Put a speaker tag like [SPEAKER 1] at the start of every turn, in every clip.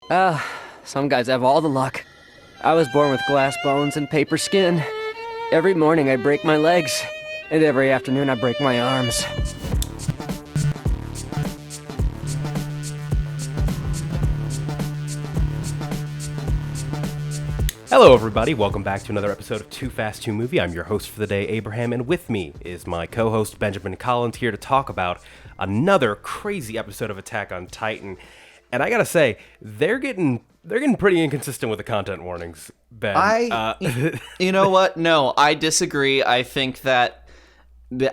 [SPEAKER 1] Some guys have all the luck. I was born with glass bones and paper skin. Every morning I break my legs, and every afternoon I break my arms.
[SPEAKER 2] Hello everybody, welcome back to another episode of 2FAST2MOVIE. I'm your host for the day, Abraham, and with me is my co-host Benjamin Collins here to talk about another crazy episode of Attack on Titan. And I gotta say, they're getting pretty inconsistent with the content warnings, Ben.
[SPEAKER 3] You know what? No, I disagree. I think that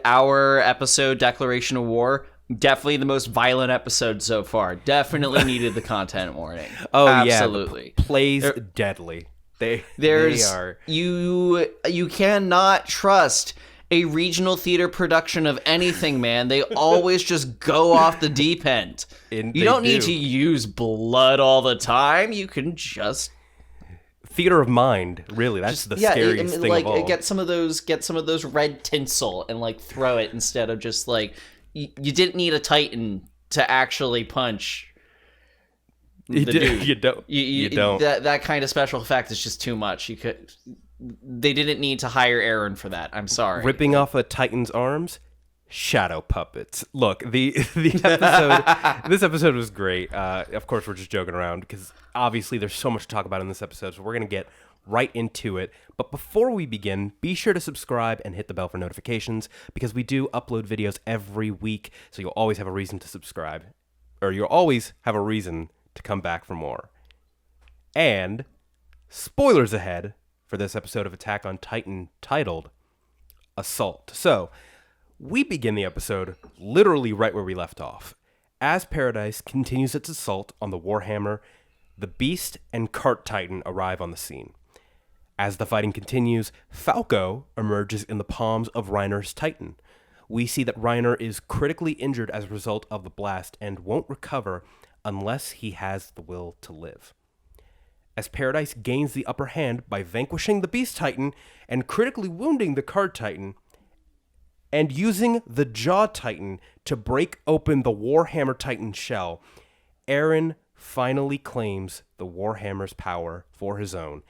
[SPEAKER 3] our episode, Declaration of War, definitely the most violent episode so far. Definitely needed the content warning.
[SPEAKER 2] Oh,
[SPEAKER 3] absolutely.
[SPEAKER 2] Yeah, plays deadly. They are.
[SPEAKER 3] You cannot trust a regional theater production of anything, man. They always just go off the deep end. You don't need to use blood all the time. You can just
[SPEAKER 2] theater of mind. Really, that's the scariest thing of all.
[SPEAKER 3] Get some of those red tinsel and like throw it instead of just like you didn't need a Titan to actually punch. You don't. That kind of special effect is just too much. They didn't need to hire Eren for that. I'm sorry.
[SPEAKER 2] Ripping off a Titan's arms, shadow puppets. Look, the episode. This episode was great. Of course, we're just joking around because obviously there's so much to talk about in this episode, so we're gonna get right into it. But before we begin, be sure to subscribe and hit the bell for notifications because we do upload videos every week, so you'll always have a reason to subscribe, or you'll always have a reason to come back for more. And spoilers ahead for this episode of Attack on Titan titled Assault. So we begin the episode literally right where we left off. As Paradis continues its assault on the Warhammer, the Beast and Cart Titan arrive on the scene. As the fighting continues, Falco emerges in the palms of Reiner's Titan. We see that Reiner is critically injured as a result of the blast and won't recover unless he has the will to live. As Paradis gains the upper hand by vanquishing the Beast Titan and critically wounding the Card Titan, and using the Jaw Titan to break open the Warhammer Titan shell, Eren finally claims the Warhammer's power for his own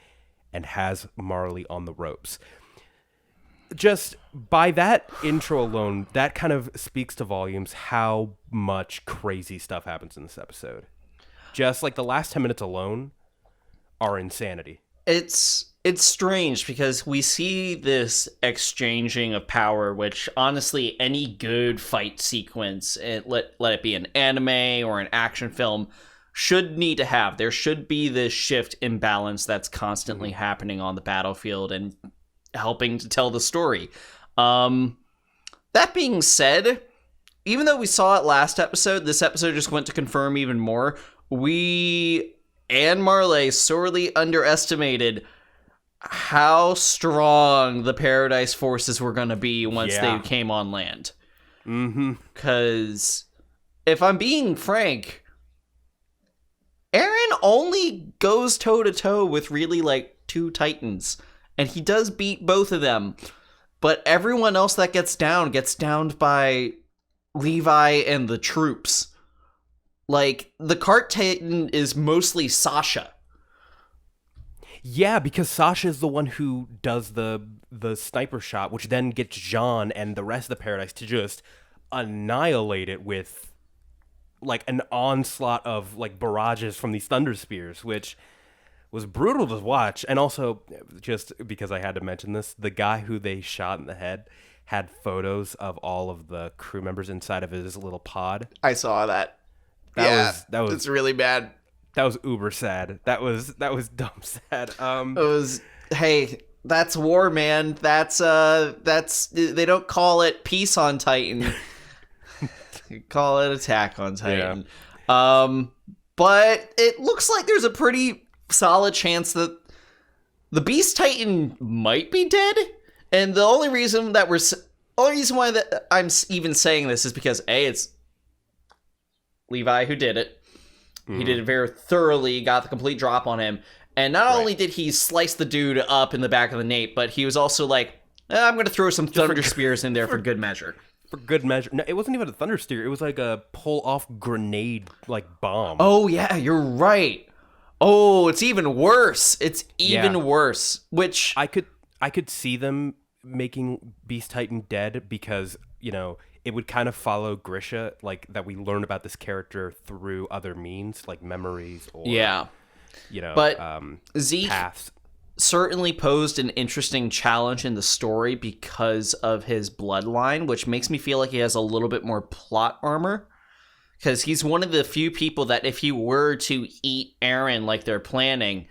[SPEAKER 2] and has Marley on the ropes. Just by that intro alone, that kind of speaks to volumes how much crazy stuff happens in this episode. Just like the last 10 minutes alone are insanity.
[SPEAKER 3] It's strange because we see this exchanging of power, which honestly, any good fight sequence, let it be an anime or an action film, should need to have. There should be this shift in balance that's constantly happening on the battlefield and helping to tell the story. That being said, even though we saw it last episode, this episode just went to confirm even more. We and Marley sorely underestimated how strong the Paradise forces were going to be once they came on land. Because if I'm being frank, Eren only goes toe-to-toe with really like two Titans. And he does beat both of them. But everyone else that gets downed by Levi and the troops. Like, the Cart Titan is mostly Sasha.
[SPEAKER 2] Yeah, because Sasha is the one who does the sniper shot, which then gets Jean and the rest of the Paradise to just annihilate it with, like, an onslaught of, like, barrages from these Thunder Spears, which was brutal to watch. And also, just because I had to mention this, the guy who they shot in the head had photos of all of the crew members inside of his little pod.
[SPEAKER 3] I saw that. That was it's really bad.
[SPEAKER 2] That was uber sad. That was dumb sad.
[SPEAKER 3] It was, hey, that's war, man. That's they don't call it peace on Titan. They call it attack on Titan. Yeah. But it looks like there's a pretty solid chance that the Beast Titan might be dead, and the only reason why that I'm even saying this is because it's Levi who did it. He did it very thoroughly, got the complete drop on him, and not only did he slice the dude up in the back of the nape, but he was also like, I'm going to throw some Thunder Spears in there for good measure.
[SPEAKER 2] For good measure. No, it wasn't even a Thunder Spear. It was like a pull-off grenade, like, bomb.
[SPEAKER 3] Oh, yeah, you're right. Oh, it's even worse. It's even worse. Which
[SPEAKER 2] I could see them making Beast Titan dead because, you know, it would kind of follow Grisha, like that we learn about this character through other means, like memories or you know,
[SPEAKER 3] but Zeke
[SPEAKER 2] paths.
[SPEAKER 3] Certainly posed an interesting challenge in the story because of his bloodline, which makes me feel like he has a little bit more plot armor. Because he's one of the few people that if he were to eat Eren like they're planning,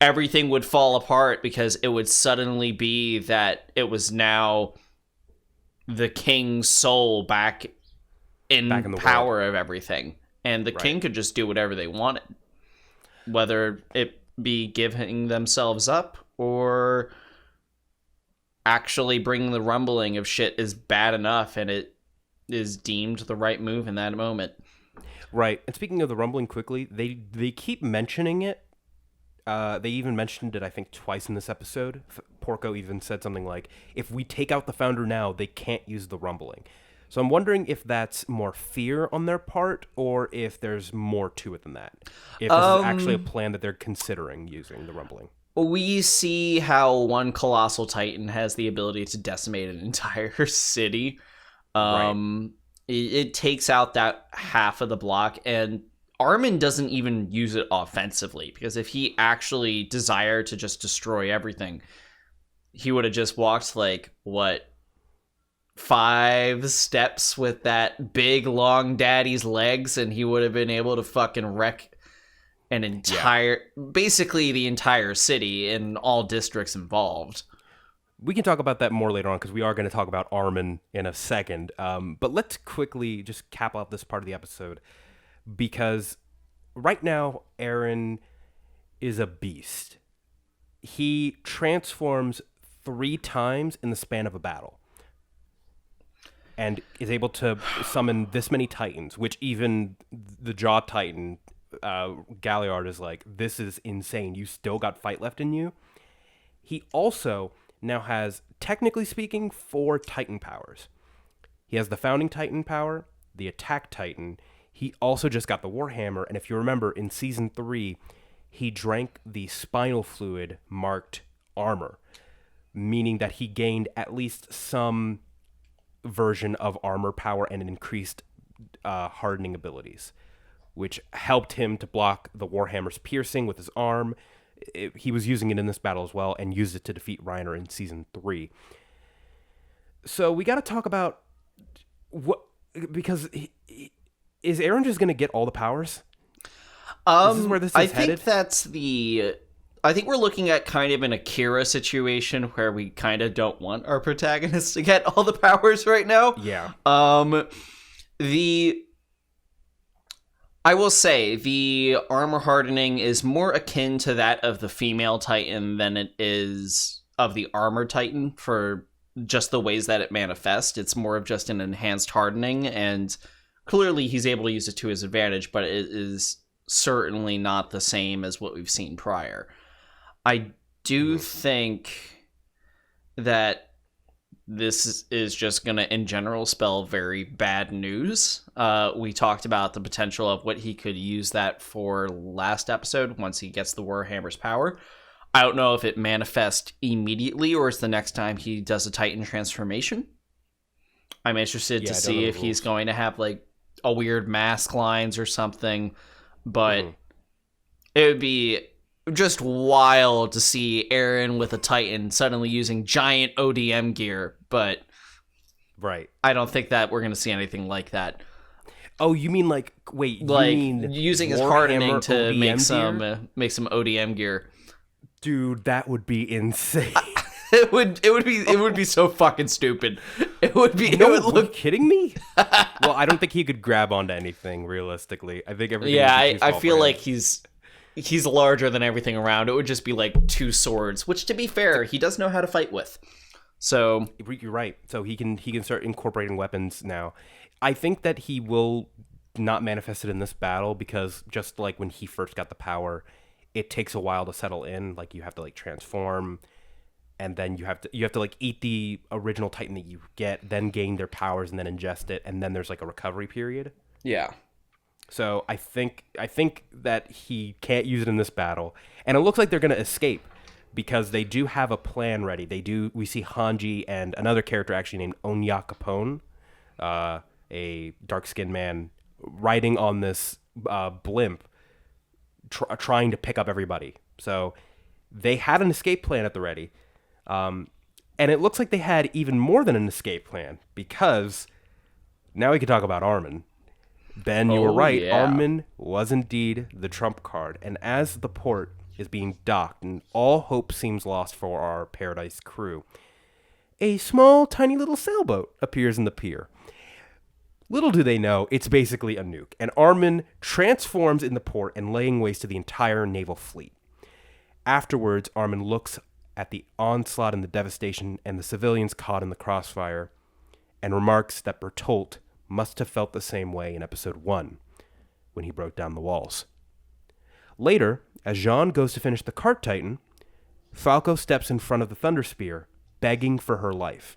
[SPEAKER 3] everything would fall apart because it would suddenly be that it was now the king's soul back in the power of everything. And the king could just do whatever they wanted. Whether it be giving themselves up or actually bringing the rumbling of shit is bad enough and it is deemed the right move in that moment.
[SPEAKER 2] Right. And speaking of the rumbling quickly, they keep mentioning it. They even mentioned it, I think, twice in this episode. Porco even said something like, if we take out the founder now, they can't use the rumbling. So I'm wondering if that's more fear on their part or if there's more to it than that. If this is actually a plan that they're considering using the rumbling.
[SPEAKER 3] We see how one Colossal Titan has the ability to decimate an entire city. It takes out that half of the block, and Armin doesn't even use it offensively, because if he actually desired to just destroy everything, he would have just walked, like, 5 steps with that big, long daddy's legs, and he would have been able to fucking wreck an entire, basically the entire city and all districts involved.
[SPEAKER 2] We can talk about that more later on because we are going to talk about Armin in a second. But let's quickly just cap off this part of the episode because right now Eren is a beast. He transforms 3 times in the span of a battle and is able to summon this many Titans, which even the Jaw Titan, Galliard, is like, this is insane. You still got fight left in you. He also now has, technically speaking, 4 Titan powers. He has the Founding Titan power, the Attack Titan. He also just got the Warhammer, and if you remember, in Season 3, he drank the spinal fluid marked armor, meaning that he gained at least some version of armor power and increased hardening abilities, which helped him to block the Warhammer's piercing with his arm. He was using it in this battle as well and used it to defeat Reiner in Season 3. So we got to talk about what, because is Eren just going to get all the powers? This is where this is headed?
[SPEAKER 3] I think we're looking at kind of an Akira situation where we kind of don't want our protagonists to get all the powers right now.
[SPEAKER 2] Yeah.
[SPEAKER 3] I will say the armor hardening is more akin to that of the female Titan than it is of the armor Titan for just the ways that it manifests. It's more of just an enhanced hardening, and clearly he's able to use it to his advantage, but it is certainly not the same as what we've seen prior. I do think that this is just going to, in general, spell very bad news. We talked about the potential of what he could use that for last episode once he gets the Warhammer's power. I don't know if it manifests immediately or it's the next time he does a Titan transformation. I'm interested to see if he's going to have like a weird mask lines or something, but it would be just wild to see Eren with a Titan suddenly using giant ODM gear, but I don't think that we're going to see anything like that.
[SPEAKER 2] Oh, you mean like, wait,
[SPEAKER 3] like
[SPEAKER 2] you mean
[SPEAKER 3] using his hardening to make some ODM gear?
[SPEAKER 2] Dude, that would be insane.
[SPEAKER 3] It would be so fucking stupid. It would be.
[SPEAKER 2] No,
[SPEAKER 3] it would
[SPEAKER 2] are you kidding me? Well, I don't think he could grab onto anything realistically. I think everything.
[SPEAKER 3] Yeah, I feel like he's larger than everything around. It would just be like 2 swords, which, to be fair, he does know how to fight with. So
[SPEAKER 2] you're right. So he can start incorporating weapons now. I think that he will not manifest it in this battle because just like when he first got the power, it takes a while to settle in. Like you have to like transform, and then you have to like eat the original Titan that you get, then gain their powers, and then ingest it, and then there's like a recovery period.
[SPEAKER 3] Yeah.
[SPEAKER 2] So I think that he can't use it in this battle, and it looks like they're going to escape because they do have a plan ready. We see Hanji and another character actually named Onya Capone, a dark-skinned man, riding on this blimp, trying to pick up everybody. So they had an escape plan at the ready, and it looks like they had even more than an escape plan because now we can talk about Armin. Ben, you were right.
[SPEAKER 3] Yeah.
[SPEAKER 2] Armin was indeed the trump card. And as the port is being docked and all hope seems lost for our Paradis crew, a small, tiny little sailboat appears in the pier. Little do they know, it's basically a nuke. And Armin transforms in the port and laying waste to the entire naval fleet. Afterwards, Armin looks at the onslaught and the devastation and the civilians caught in the crossfire and remarks that Bertolt must have felt the same way in episode 1 when he broke down the walls. Later, as Jean goes to finish the cart titan, Falco steps in front of the Thunder Spear, begging for her life.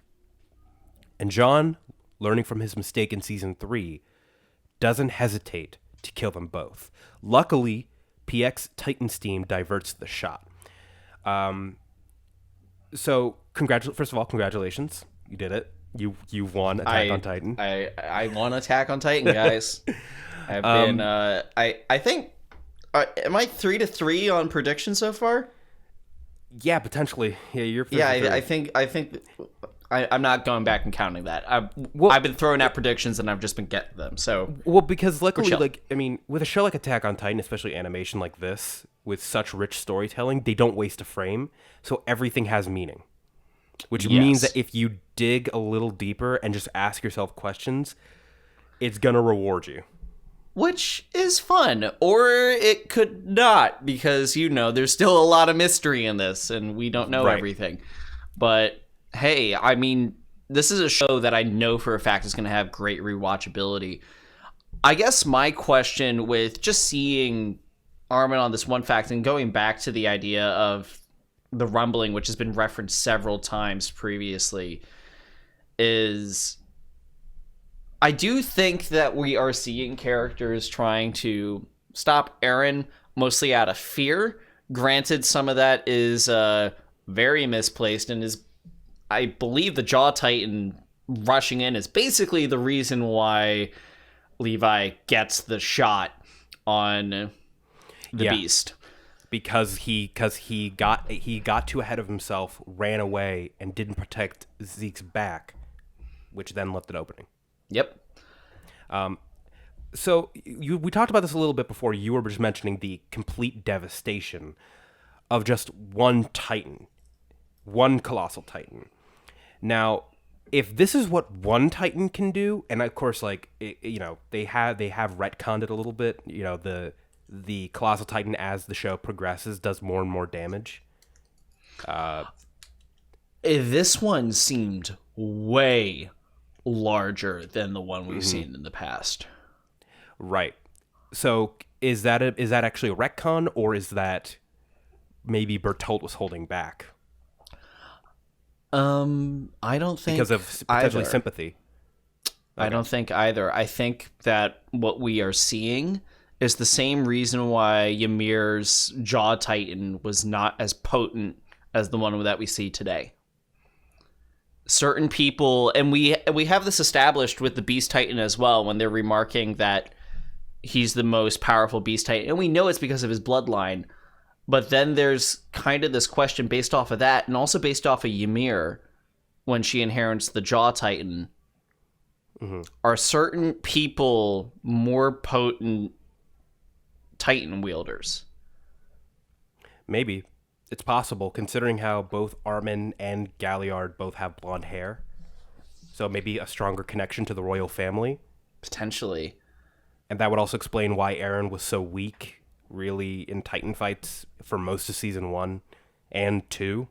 [SPEAKER 2] And Jean, learning from his mistake in season 3, doesn't hesitate to kill them both. Luckily, PX Titan Steam diverts the shot. So, first of all, congratulations. You did it. You won Attack on Titan.
[SPEAKER 3] I won Attack on Titan, guys. I've been I think am I 3-3 on prediction so far?
[SPEAKER 2] Yeah, potentially. Yeah, you're.
[SPEAKER 3] I think I'm not going back and counting that. I've been throwing out predictions and I've just been getting them. So
[SPEAKER 2] because luckily, with a show like Attack on Titan, especially animation like this, with such rich storytelling, they don't waste a frame, so everything has meaning. Which means that if you dig a little deeper and just ask yourself questions, it's gonna reward you.
[SPEAKER 3] Which is fun, or it could not, because there's still a lot of mystery in this, and we don't know everything. But hey, I mean, this is a show that I know for a fact is going to have great rewatchability. I guess my question with just seeing Armin on this one fact and going back to the idea of the rumbling, which has been referenced several times previously, is I do think that we are seeing characters trying to stop Eren mostly out of fear. Granted, some of that is very misplaced and is, I believe, the Jaw Titan rushing in is basically the reason why Levi gets the shot on the Beast.
[SPEAKER 2] Because he got too ahead of himself, ran away, and didn't protect Zeke's back, which then left an opening.
[SPEAKER 3] Yep.
[SPEAKER 2] So we talked about this a little bit before. You were just mentioning the complete devastation of just one Titan, one Colossal Titan. Now, if this is what one Titan can do, and of course, they have retconned it a little bit. The Colossal Titan, as the show progresses, does more and more damage.
[SPEAKER 3] This one seemed way larger than the one we've seen in the past.
[SPEAKER 2] Right. So is that actually a retcon, or is that maybe Bertolt was holding back?
[SPEAKER 3] I don't think
[SPEAKER 2] because of potentially sympathy. Okay.
[SPEAKER 3] I don't think either. I think that what we are seeing is the same reason why Ymir's Jaw Titan was not as potent as the one that we see today. Certain people, and we have this established with the Beast Titan as well, when they're remarking that he's the most powerful Beast Titan, and we know it's because of his bloodline. But then there's kind of this question based off of that, and also based off of Ymir, when she inherits the Jaw Titan. Mm-hmm. Are certain people more potent Titan wielders?
[SPEAKER 2] Maybe. It's possible, considering how both Armin and Galliard both have blonde hair. So maybe a stronger connection to the royal family.
[SPEAKER 3] Potentially.
[SPEAKER 2] And that would also explain why Eren was so weak, really, in Titan fights for most of season 1 and 2.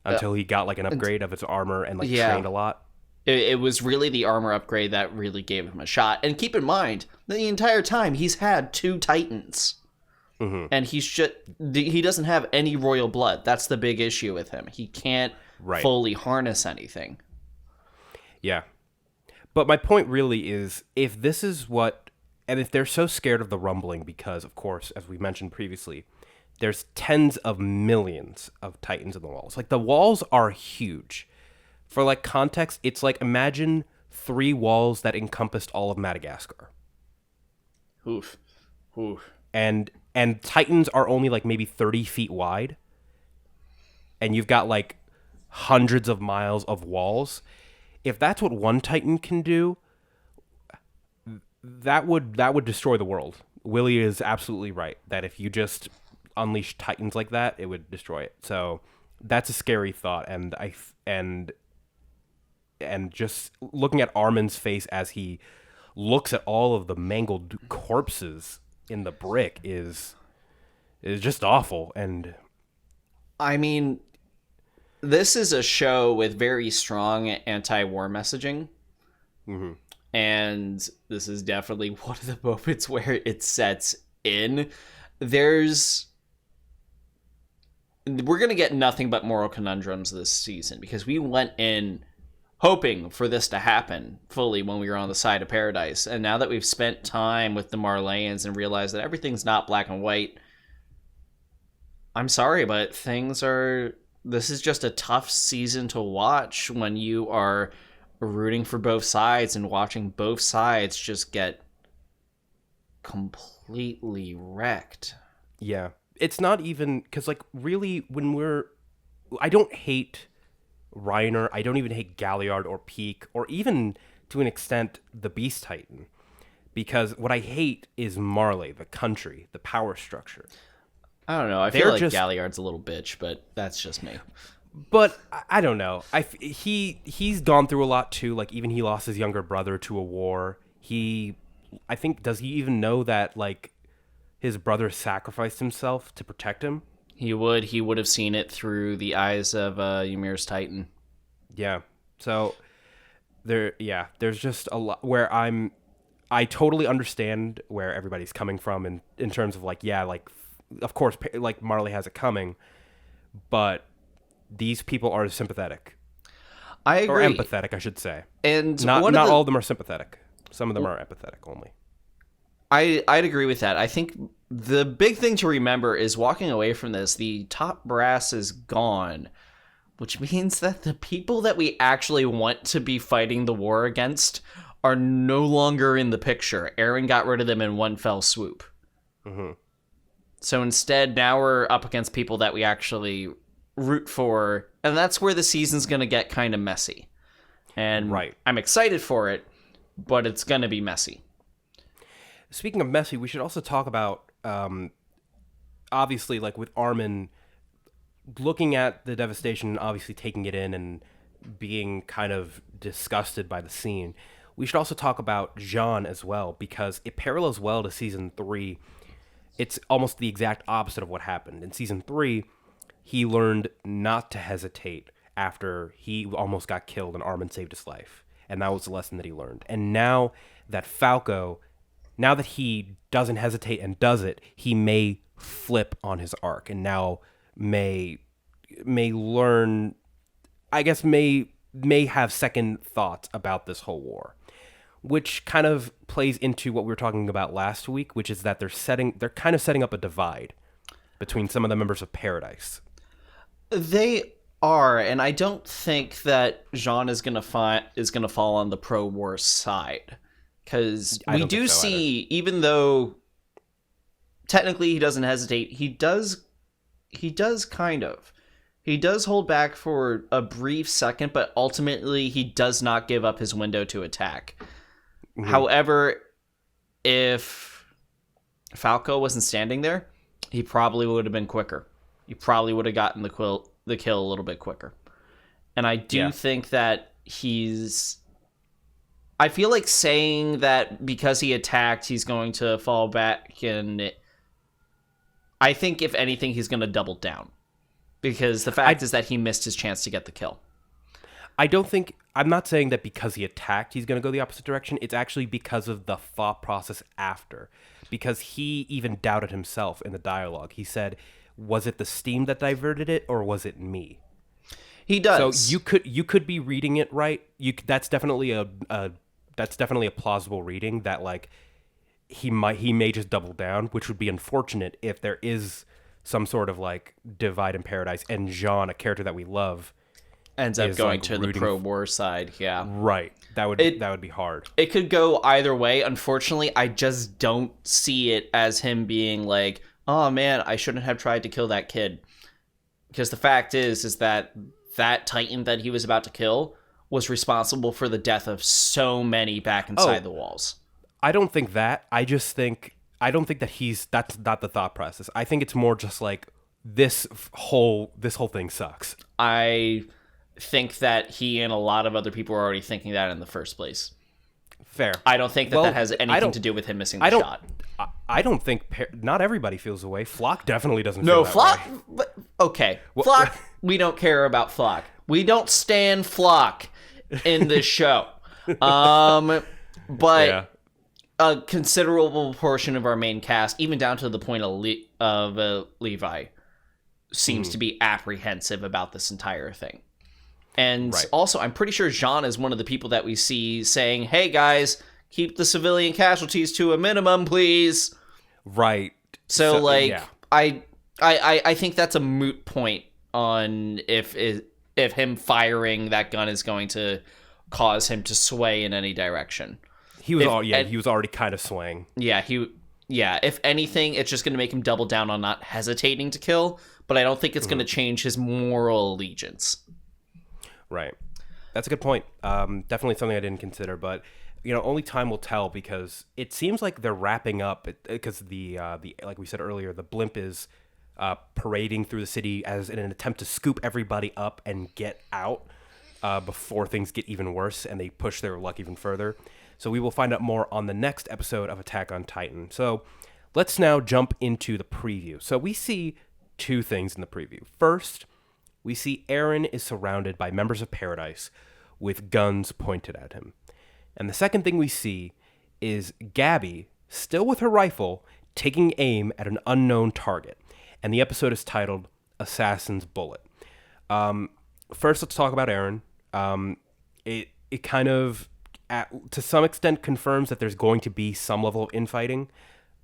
[SPEAKER 2] Until he got an upgrade of his armor and trained a lot.
[SPEAKER 3] It was really the armor upgrade that really gave him a shot. And keep in mind, the entire time he's had 2 Titans. Mm-hmm. And he doesn't have any royal blood. That's the big issue with him. He can't fully harness anything.
[SPEAKER 2] Yeah. But my point really is, if this is what And if they're so scared of the rumbling because, of course, as we mentioned previously, there's tens of millions of Titans in the walls. Like, the walls are huge. For, like, context, it's like, imagine 3 walls that encompassed all of Madagascar.
[SPEAKER 3] Oof.
[SPEAKER 2] And Titans are only, like, maybe 30 feet wide. And you've got, like, hundreds of miles of walls. If that's what one Titan can do, that would destroy the world. Willie is absolutely right that if you just unleash Titans like that, it would destroy it. So that's a scary thought, and just looking at Armin's face as he looks at all of the mangled corpses in the brick is just awful. And
[SPEAKER 3] I mean, this is a show with very strong anti-war messaging.
[SPEAKER 2] Mm-hmm.
[SPEAKER 3] And this is definitely one of the moments where it sets in. We're going to get nothing but moral conundrums this season, because we went in hoping for this to happen fully when we were on the side of Paradis. And now that we've spent time with the Marleyans and realized that everything's not black and white, I'm sorry, but this is just a tough season to watch when you are rooting for both sides and watching both sides just get completely wrecked.
[SPEAKER 2] Yeah. It's not even, because, like, really, I don't hate Reiner, I don't even hate Galliard or Peak, or even, to an extent, the Beast Titan. Because what I hate is Marley, the country, the power structure.
[SPEAKER 3] I don't know, I feel like Galliard's a little bitch, but that's just me.
[SPEAKER 2] But I don't know. He's gone through a lot too. Like, even he lost his younger brother to a war. Does he even know that, like, his brother sacrificed himself to protect him? He
[SPEAKER 3] would have seen it through the eyes of Ymir's Titan.
[SPEAKER 2] Yeah. So there's just a lot where I totally understand where everybody's coming from in terms of, like, of course, like, Marley has it coming, but these people are sympathetic.
[SPEAKER 3] I agree.
[SPEAKER 2] Or empathetic, I should say.
[SPEAKER 3] And
[SPEAKER 2] not all of them are sympathetic. Some of them are empathetic only.
[SPEAKER 3] I'd agree with that. I think the big thing to remember is, walking away from this, the top brass is gone, which means that the people that we actually want to be fighting the war against are no longer in the picture. Eren got rid of them in one fell swoop.
[SPEAKER 2] Mm-hmm.
[SPEAKER 3] So instead, now we're up against people that we actually root for, and that's where the season's going to get kind of messy. And
[SPEAKER 2] right.
[SPEAKER 3] I'm excited for it, but it's going to be messy.
[SPEAKER 2] Speaking of messy, we should also talk about, obviously, like, with Armin, looking at the devastation and obviously taking it in and being kind of disgusted by the scene. We should also talk about Jean as well, because it parallels well to Season 3. It's almost the exact opposite of what happened. In Season 3, he learned not to hesitate after he almost got killed and Armin saved his life. And that was the lesson that he learned. And now that now that he doesn't hesitate and does it, he may flip on his arc and now may learn, I guess, may have second thoughts about this whole war, which kind of plays into what we were talking about last week, which is that they're kind of setting up a divide between some of the members of Paradis.
[SPEAKER 3] They are, and I don't think that Jean is gonna fall on the pro-war side, because we do see, even though technically he doesn't hesitate, he does kind of. He does hold back for a brief second, but ultimately he does not give up his window to attack. Mm-hmm. However, if Falco wasn't standing there, he probably would have been quicker. He probably would have gotten the kill a little bit quicker. And I do think that I feel like saying that because he attacked, he's going to fall back, and I think, if anything, he's going to double down. Because the fact is that he missed his chance to get the kill.
[SPEAKER 2] I'm not saying that because he attacked, he's going to go the opposite direction. It's actually because of the thought process after. Because he even doubted himself in the dialogue. He said, was it the steam that diverted it, or was it me?
[SPEAKER 3] He does.
[SPEAKER 2] So you could be reading it right. That's definitely a plausible reading, that, like, he may just double down, which would be unfortunate if there is some sort of like divide in Paradise and Jean, a character that we love,
[SPEAKER 3] ends up
[SPEAKER 2] is,
[SPEAKER 3] going
[SPEAKER 2] like,
[SPEAKER 3] to the pro-war side. Yeah,
[SPEAKER 2] right. That would be hard.
[SPEAKER 3] It could go either way. Unfortunately, I just don't see it as him being like, oh man, I shouldn't have tried to kill that kid. Because the fact is that Titan that he was about to kill was responsible for the death of so many back inside the walls.
[SPEAKER 2] I don't think that. I don't think that that's not the thought process. I think it's more just like this whole thing sucks.
[SPEAKER 3] I think that he and a lot of other people are already thinking that in the first place.
[SPEAKER 2] Fair.
[SPEAKER 3] I don't think that has anything to do with him missing the shot.
[SPEAKER 2] I don't think not everybody feels the way. Flock definitely doesn't feel that
[SPEAKER 3] Flock,
[SPEAKER 2] way.
[SPEAKER 3] but, okay. Flock, we don't care about Flock. We don't stand Flock in this show. But
[SPEAKER 2] Yeah.
[SPEAKER 3] a considerable portion of our main cast, even down to the point of Levi, seems to be apprehensive about this entire thing. And also, I'm pretty sure Jean is one of the people that we see saying, hey guys, keep the civilian casualties to a minimum, please.
[SPEAKER 2] Right.
[SPEAKER 3] So
[SPEAKER 2] yeah.
[SPEAKER 3] I think that's a moot point on if him firing that gun is going to cause him to sway in any direction.
[SPEAKER 2] He was already kind of swaying.
[SPEAKER 3] Yeah, if anything, it's just going to make him double down on not hesitating to kill, but I don't think it's going to change his moral allegiance.
[SPEAKER 2] Right. That's a good point. Definitely something I didn't consider, but only time will tell, because it seems like they're wrapping up because the like we said earlier, the blimp is parading through the city as in an attempt to scoop everybody up and get out before things get even worse and they push their luck even further. So we will find out more on the next episode of Attack on Titan. So let's now jump into the preview. So we see two things in the preview. First, we see Eren is surrounded by members of Paradis with guns pointed at him. And the second thing we see is Gabby, still with her rifle, taking aim at an unknown target. And the episode is titled Assassin's Bullet. First, let's talk about Eren. It kind of, to some extent, confirms that there's going to be some level of infighting,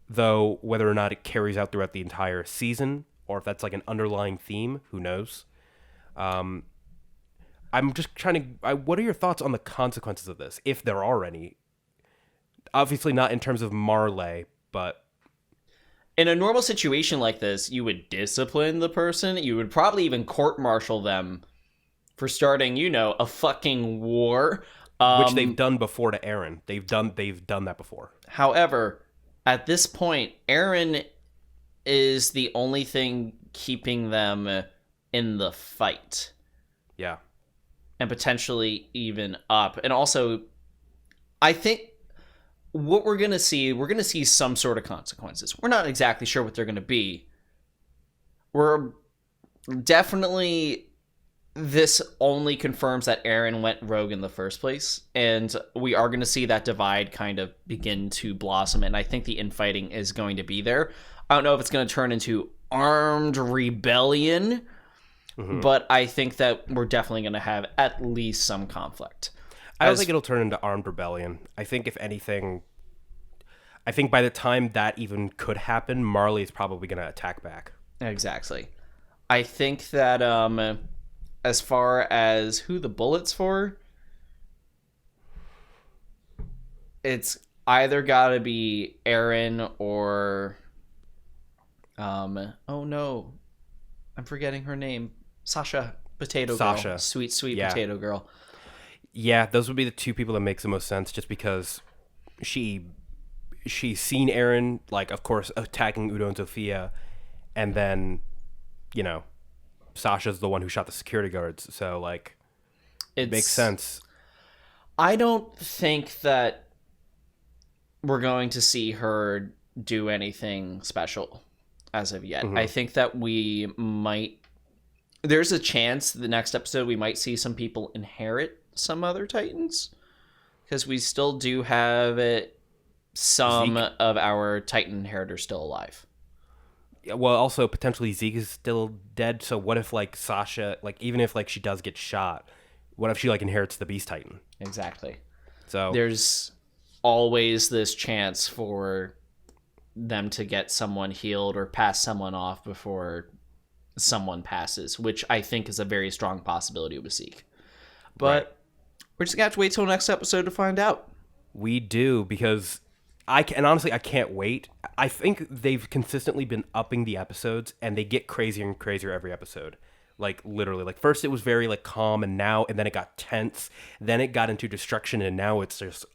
[SPEAKER 2] though whether or not it carries out throughout the entire season, or if that's like an underlying theme, who knows? I'm just trying to... what are your thoughts on the consequences of this, if there are any? Obviously not in terms of Marley, but...
[SPEAKER 3] In a normal situation like this, you would discipline the person. You would probably even court-martial them for starting, a fucking war.
[SPEAKER 2] Which they've done before to Eren. They've done that before.
[SPEAKER 3] However, at this point, Eren is the only thing keeping them in the fight.
[SPEAKER 2] Yeah.
[SPEAKER 3] And potentially even up. And also, I think what we're going to see some sort of consequences. We're not exactly sure what they're going to be. We're definitely... This only confirms that Eren went rogue in the first place, and we are going to see that divide kind of begin to blossom, and I think the infighting is going to be there. I don't know if it's going to turn into armed rebellion, but I think that we're definitely going to have at least some conflict.
[SPEAKER 2] I don't think it'll turn into armed rebellion. I think, if anything, by the time that even could happen, Marley is probably going to attack back.
[SPEAKER 3] Exactly. I think that... as far as who the bullet's for, it's either got to be Eren or... oh no. I'm forgetting her name. Sasha. Potato Girl.
[SPEAKER 2] Sasha.
[SPEAKER 3] Sweet
[SPEAKER 2] Yeah.
[SPEAKER 3] Potato Girl.
[SPEAKER 2] Yeah, those would be the two people that makes the most sense, just because she's seen Eren, like, of course, attacking Udo and Sophia, and then, Sasha's the one who shot the security guards, so like it makes sense.
[SPEAKER 3] I don't think that we're going to see her do anything special as of yet. I think that we might... There's a chance the next episode we might see some people inherit some other Titans, because we still do have some
[SPEAKER 2] Zeke.
[SPEAKER 3] of our Titan inheritors still alive.
[SPEAKER 2] Well, also potentially Zeke is still dead. So what if like Sasha, like even if like she does get shot, what if she like inherits the Beast Titan?
[SPEAKER 3] Exactly.
[SPEAKER 2] So
[SPEAKER 3] there's always this chance for them to get someone healed or pass someone off before someone passes, which I think is a very strong possibility with Zeke. But we're just going to have to wait till next episode to find out.
[SPEAKER 2] We do, because honestly, I can't wait. I think they've consistently been upping the episodes, and they get crazier and crazier every episode. Like, literally. Like, first it was very, like, calm, and then it got tense. Then it got into destruction, and now it's just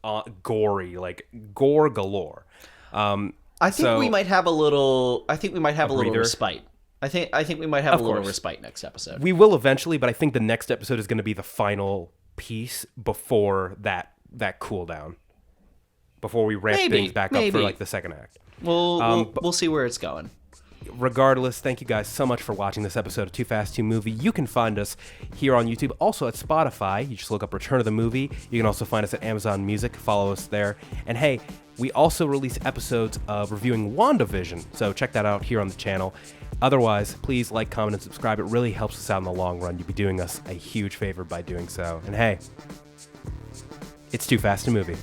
[SPEAKER 2] gory. Like, gore galore.
[SPEAKER 3] I think we might have a little respite. I think we might have a little respite next episode.
[SPEAKER 2] We will eventually, but I think the next episode is going to be the final piece before that cooldown. Before we ramp things back up for like the second act.
[SPEAKER 3] We'll see where it's going.
[SPEAKER 2] Regardless, thank you guys so much for watching this episode of 2FAST2MOVIE. You can find us here on YouTube, also at Spotify. You just look up Return of the Movie. You can also find us at Amazon Music. Follow us there. And hey, we also release episodes of reviewing WandaVision, so check that out here on the channel. Otherwise, please like, comment, and subscribe. It really helps us out in the long run. You'd be doing us a huge favor by doing so. And hey, it's 2FAST2MOVIE.